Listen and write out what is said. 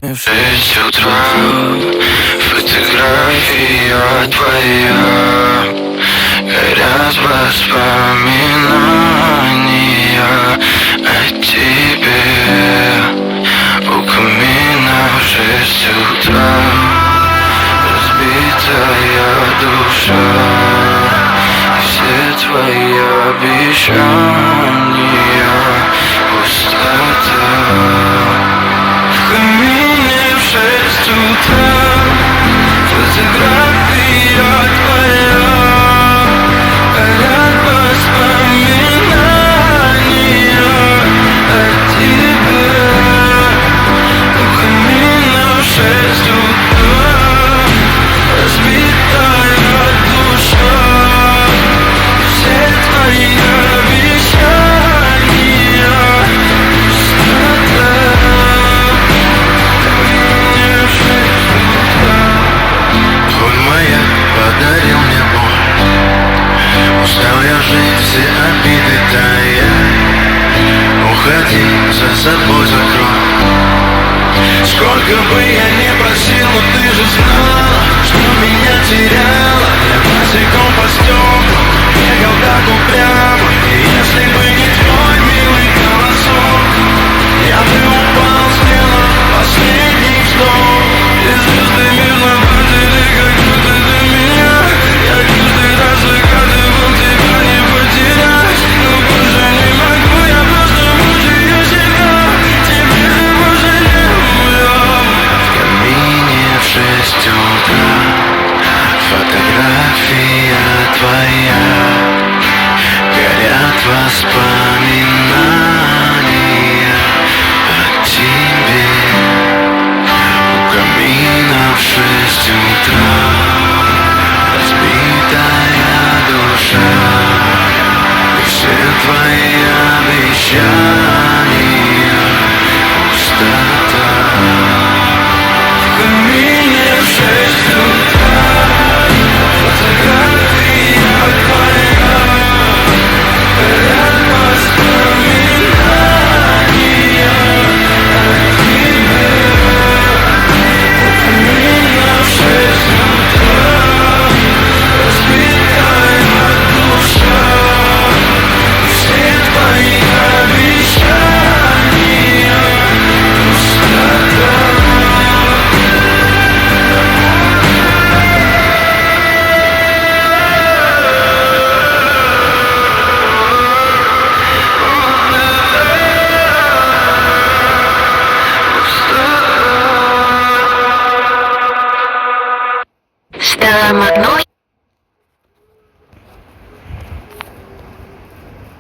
В 6 утра фотография твоя, горят воспоминания о тебе. У камина в 6 утра разбитая душа, и все твои обещания пустота. В камине в 6 утра фотография твоя, горят воспоминания о тебе. У камина в 6 утра разбитая душа, все твои обещания пустота. Твой маяк подарил мне боль, устал я жить, все обиды тая. Уходи, за собой закрой. Сколько бы я ни просил, но ты же знала, что меня теряла. Я босиком по стеклам бегал так упрямо, и если бы не твой милый голосок, я бы упал, сделал последний вздох. И звезды мирно падали, как будто для меня. Я каждый раз загадывал тебя не потерять, но больше не могу, я просто мучаю себя. Теперь ты больше не моя. В камине в 6 утра фотография твоя, горят воспоминания о тебе. У камина в 6 утра разбитая душа, и все твои обещания пустота. В камине в 6 утра фотография твоя, горят воспоминания о тебе. У камина в 6 утра разбитая душа, и все твои обещания пустота. Стала одной.